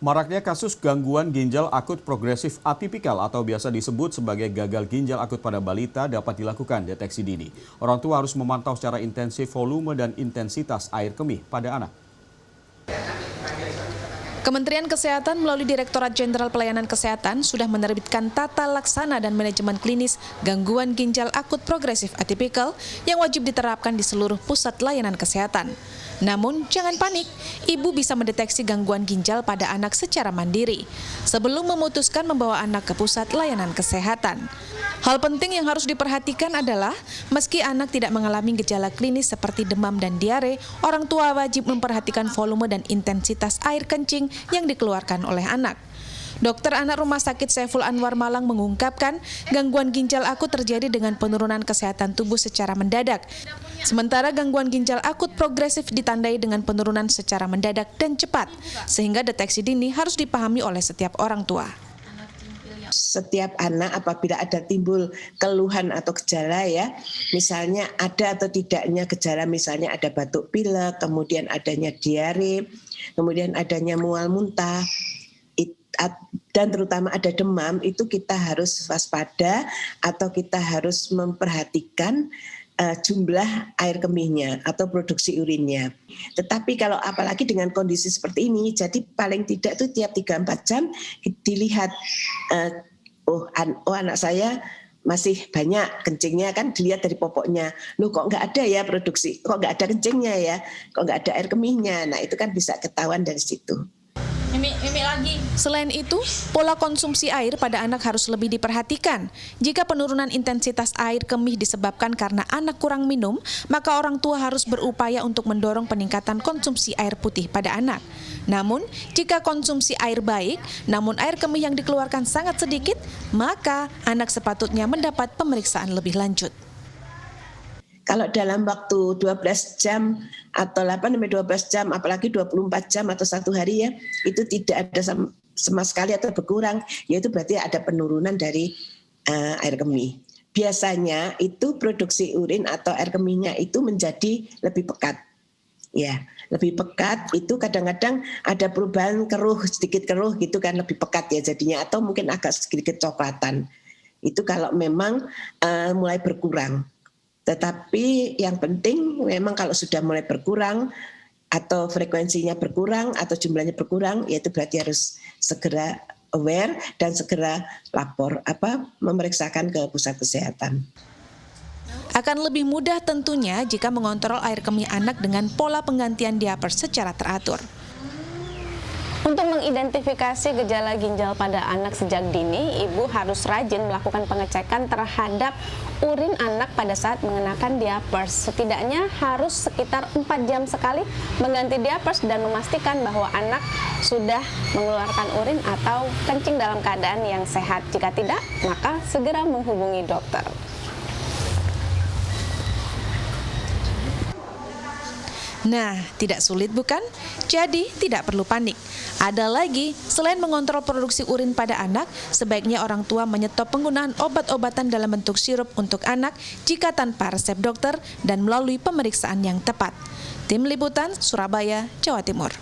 Maraknya kasus gangguan ginjal akut progresif atipikal atau biasa disebut sebagai gagal ginjal akut pada balita dapat dilakukan deteksi dini. Orang tua harus memantau secara intensif volume dan intensitas air kemih pada anak. Kementerian Kesehatan melalui Direktorat Jenderal Pelayanan Kesehatan sudah menerbitkan tata laksana dan manajemen klinis gangguan ginjal akut progresif atipikal yang wajib diterapkan di seluruh pusat layanan kesehatan. Namun, jangan panik, ibu bisa mendeteksi gangguan ginjal pada anak secara mandiri sebelum memutuskan membawa anak ke pusat layanan kesehatan. Hal penting yang harus diperhatikan adalah, meski anak tidak mengalami gejala klinis seperti demam dan diare, orang tua wajib memperhatikan volume dan intensitas air kencing yang dikeluarkan oleh anak. Dokter anak Rumah Sakit Saiful Anwar Malang mengungkapkan, gangguan ginjal akut terjadi dengan penurunan kesehatan tubuh secara mendadak. Sementara gangguan ginjal akut progresif ditandai dengan penurunan secara mendadak dan cepat, sehingga deteksi dini harus dipahami oleh setiap orang tua. Setiap anak apabila ada timbul keluhan atau gejala misalnya ada atau tidaknya gejala, misalnya ada batuk pilek, kemudian adanya diare, kemudian adanya mual muntah, dan terutama ada demam, itu kita harus waspada atau kita harus memperhatikan jumlah air kemihnya atau produksi urinnya. Tetapi kalau apalagi dengan kondisi seperti ini, jadi paling tidak itu tiap 3-4 jam dilihat, anak saya masih banyak kencingnya, kan dilihat dari popoknya. Loh, kok nggak ada ya produksi, kok nggak ada kencingnya ya, kok nggak ada air kemihnya. Nah itu kan bisa ketahuan dari situ. Selain itu, pola konsumsi air pada anak harus lebih diperhatikan. Jika penurunan intensitas air kemih disebabkan karena anak kurang minum, maka orang tua harus berupaya untuk mendorong peningkatan konsumsi air putih pada anak. Namun, jika konsumsi air baik, namun air kemih yang dikeluarkan sangat sedikit, maka anak sepatutnya mendapat pemeriksaan lebih lanjut. Kalau dalam waktu 12 jam atau 8-12 jam, apalagi 24 jam atau 1 hari itu tidak ada sama sekali atau berkurang, yaitu berarti ada penurunan dari air kemih. Biasanya itu produksi urin atau air kemihnya itu menjadi lebih pekat. Ya, lebih pekat itu kadang-kadang ada perubahan keruh, sedikit keruh gitu kan, lebih pekat ya jadinya, atau mungkin agak sedikit coklatan. Itu kalau memang mulai berkurang. Tetapi yang penting memang kalau sudah mulai berkurang atau frekuensinya berkurang atau jumlahnya berkurang, yaitu berarti harus segera aware dan segera lapor memeriksakan ke pusat kesehatan. Akan lebih mudah tentunya jika mengontrol air kemih anak dengan pola penggantian diapers secara teratur. Untuk mengidentifikasi gejala ginjal pada anak sejak dini, ibu harus rajin melakukan pengecekan terhadap urin anak pada saat mengenakan diapers. Setidaknya harus sekitar 4 jam sekali mengganti diapers dan memastikan bahwa anak sudah mengeluarkan urin atau kencing dalam keadaan yang sehat. Jika tidak, maka segera menghubungi dokter. Nah, tidak sulit bukan? Jadi, tidak perlu panik. Ada lagi, selain mengontrol produksi urin pada anak, sebaiknya orang tua menyetop penggunaan obat-obatan dalam bentuk sirup untuk anak jika tanpa resep dokter dan melalui pemeriksaan yang tepat. Tim Liputan, Surabaya, Jawa Timur.